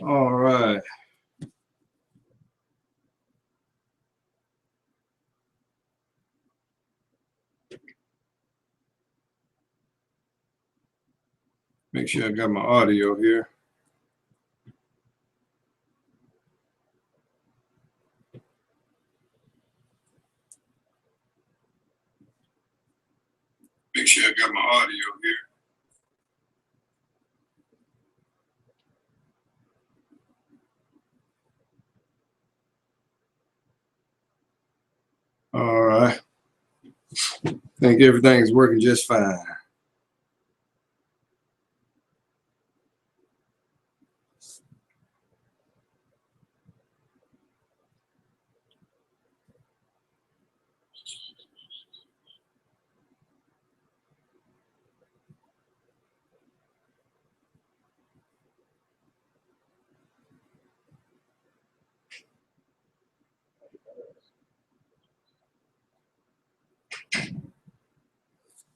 All right. Make sure I got my audio here. Make sure I got my audio here. All right. I think everything's working just fine.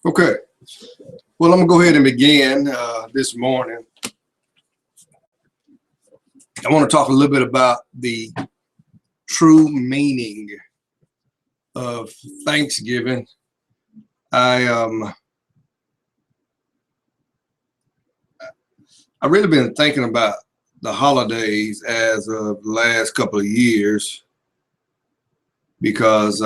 Okay. Well, I'm gonna go ahead and begin this morning. I want to talk a little bit about the true meaning of Thanksgiving. I really been thinking about the holidays as of the last couple of years because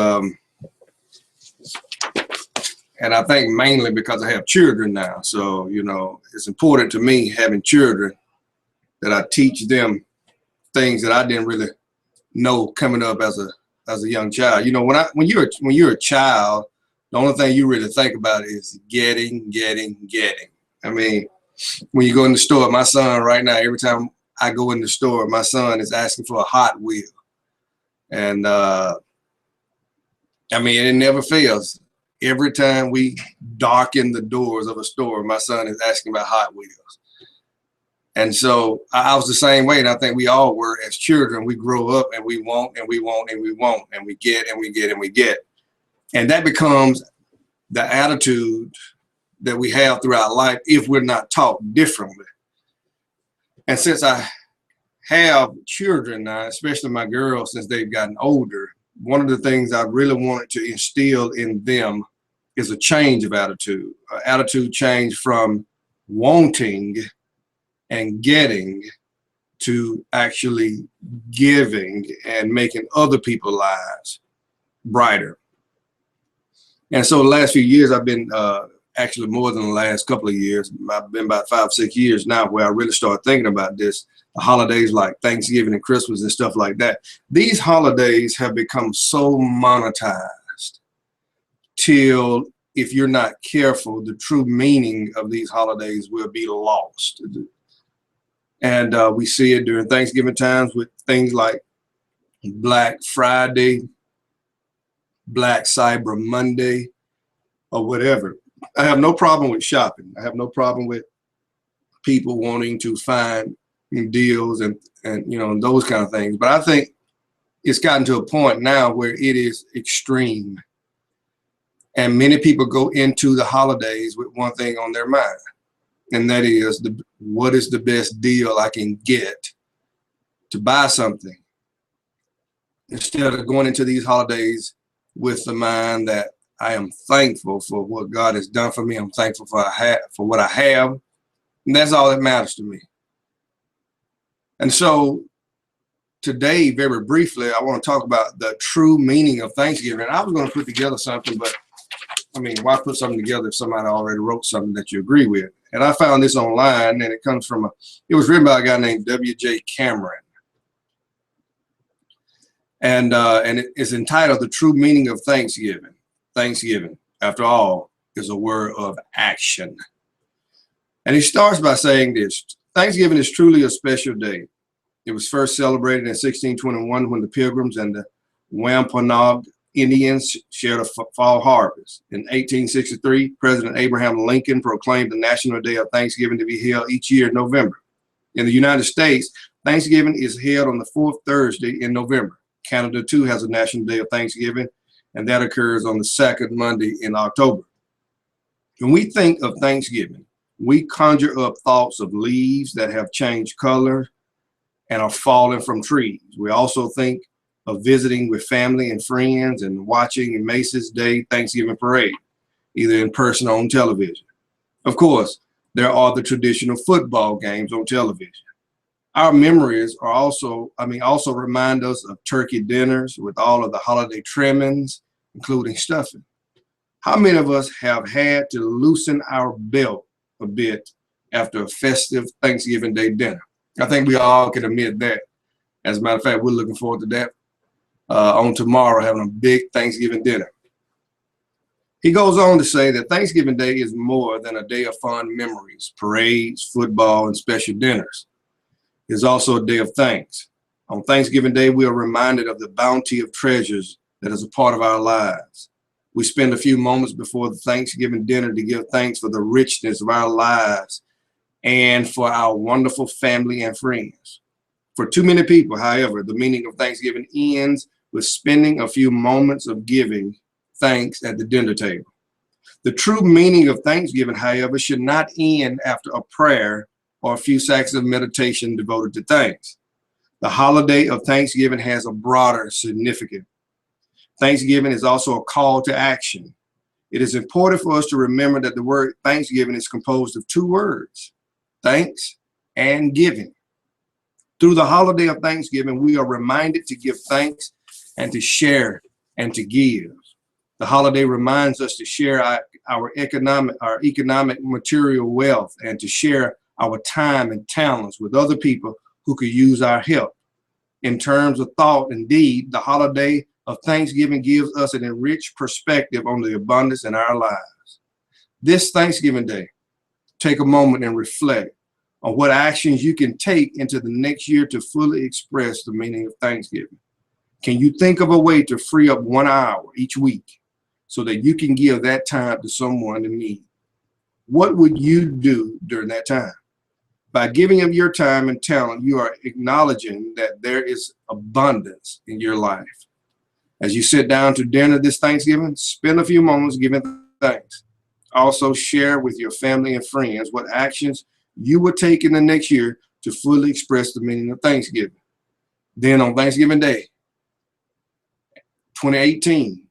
and I think mainly because I have children now. So, you know, it's important to me having children that I teach them things that I didn't really know coming up as a young child. You know, when you're a child, the only thing you really think about is getting. I mean, when you go in the store, my son right now, every time I go in the store, my son is asking for a Hot Wheel. And I mean, it never fails. Every time we darken the doors of a store, my son is asking about Hot Wheels. And so I was the same way. And I think we all were as children. We grow up and we want and we want and we want and we get and we get and we get. And that becomes the attitude that we have throughout life if we're not taught differently. And since I have children now, especially my girls, since they've gotten older, one of the things I really wanted to instill in them is a change of attitude, an attitude change from wanting and getting to actually giving and making other people's lives brighter. And so the last few years, I've been actually more than the last couple of years, I've been about 5-6 years now where I really started thinking about this. The holidays like Thanksgiving and Christmas and stuff like that. These holidays have become so monetized till if you're not careful, the true meaning of these holidays will be lost. And we see it during Thanksgiving times with things like Black Friday, Black Cyber Monday, or whatever. I have no problem with shopping. I have no problem with people wanting to find deals and you know, and those kind of things. But I think it's gotten to a point now where it is extreme. And many people go into the holidays with one thing on their mind, and that is what is the best deal I can get to buy something, instead of going into these holidays with the mind that I am thankful for what God has done for me. I'm thankful for what I have, and that's all that matters to me. And so today, very briefly, I want to talk about the true meaning of Thanksgiving. I was going to put together something, but I mean, why put something together if somebody already wrote something that you agree with? And I found this online, and it comes from it was written by a guy named W.J. Cameron. And it is entitled The True Meaning of Thanksgiving. Thanksgiving, after all, is a word of action. And he starts by saying this: Thanksgiving is truly a special day. It was first celebrated in 1621 when the Pilgrims and the Wampanoag Indians shared a fall harvest. In 1863, President Abraham Lincoln proclaimed the National Day of Thanksgiving to be held each year in November. In the United States, Thanksgiving is held on the fourth Thursday in November. Canada, too, has a National Day of Thanksgiving, and that occurs on the second Monday in October. When we think of Thanksgiving, we conjure up thoughts of leaves that have changed color, and are falling from trees. We also think of visiting with family and friends and watching a Macy's Day Thanksgiving parade, either in person or on television. Of course, there are the traditional football games on television. Our memories are also remind us of turkey dinners with all of the holiday trimmings, including stuffing. How many of us have had to loosen our belt a bit after a festive Thanksgiving Day dinner? I think we all can admit that. As a matter of fact, we're looking forward to that on tomorrow, having a big Thanksgiving dinner. He goes on to say that Thanksgiving Day is more than a day of fond memories, parades, football, and special dinners. It's also a day of thanks. On Thanksgiving Day, we are reminded of the bounty of treasures that is a part of our lives. We spend a few moments before the Thanksgiving dinner to give thanks for the richness of our lives and for our wonderful family and friends. For too many people, however, the meaning of Thanksgiving ends with spending a few moments of giving thanks at the dinner table. The true meaning of Thanksgiving, however, should not end after a prayer or a few seconds of meditation devoted to thanks. The holiday of Thanksgiving has a broader significance. Thanksgiving is also a call to action. It is important for us to remember that the word Thanksgiving is composed of two words, thanks and giving. Through the holiday of Thanksgiving, we are reminded to give thanks and to share and to give. The holiday reminds us to share our economic material wealth and to share our time and talents with other people who could use our help. In terms of thought and deed, the holiday of Thanksgiving gives us an enriched perspective on the abundance in our lives. This Thanksgiving Day, take a moment and reflect on what actions you can take into the next year to fully express the meaning of Thanksgiving. Can you think of a way to free up 1 hour each week so that you can give that time to someone in need? What would you do during that time? By giving of your time and talent, you are acknowledging that there is abundance in your life. As you sit down to dinner this Thanksgiving, spend a few moments giving thanks. Also share with your family and friends what actions you will take in the next year to fully express the meaning of Thanksgiving. Then on Thanksgiving Day, 2018,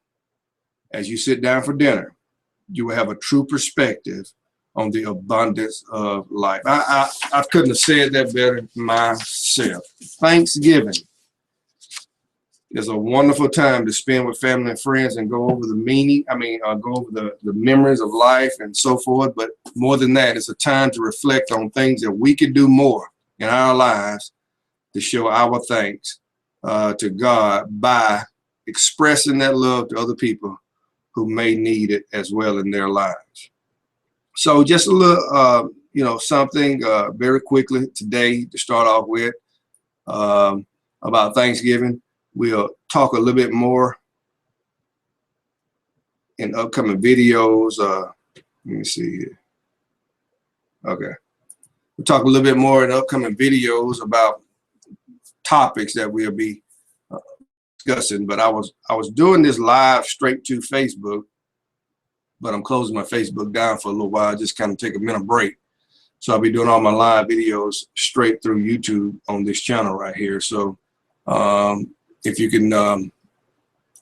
as you sit down for dinner, you will have a true perspective on the abundance of life. I couldn't have said that better myself. Thanksgiving is a wonderful time to spend with family and friends and go over the meaning, go over the memories of life and so forth. But more than that, it's a time to reflect on things that we could do more in our lives to show our thanks to God by expressing that love to other people who may need it as well in their lives. So just a little, something very quickly today to start off with about Thanksgiving. We'll talk a little bit more in upcoming videos. Let me see here. Okay. We'll talk a little bit more in upcoming videos about topics that we'll be discussing. But I was doing this live straight to Facebook, but I'm closing my Facebook down for a little while, just kind of take a minute break. So I'll be doing all my live videos straight through YouTube on this channel right here. So if you can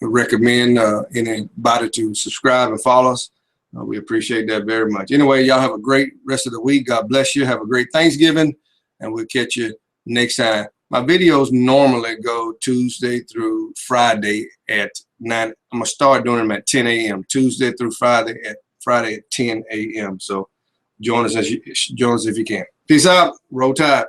recommend anybody to subscribe and follow us, we appreciate that very much. Anyway, y'all have a great rest of the week. God bless you. Have a great Thanksgiving, and we'll catch you next time. My videos normally go Tuesday through Friday at 9. I'm going to start doing them at 10 a.m. Tuesday through Friday at 10 a.m. So join us if you can. Peace out. Roll Tide.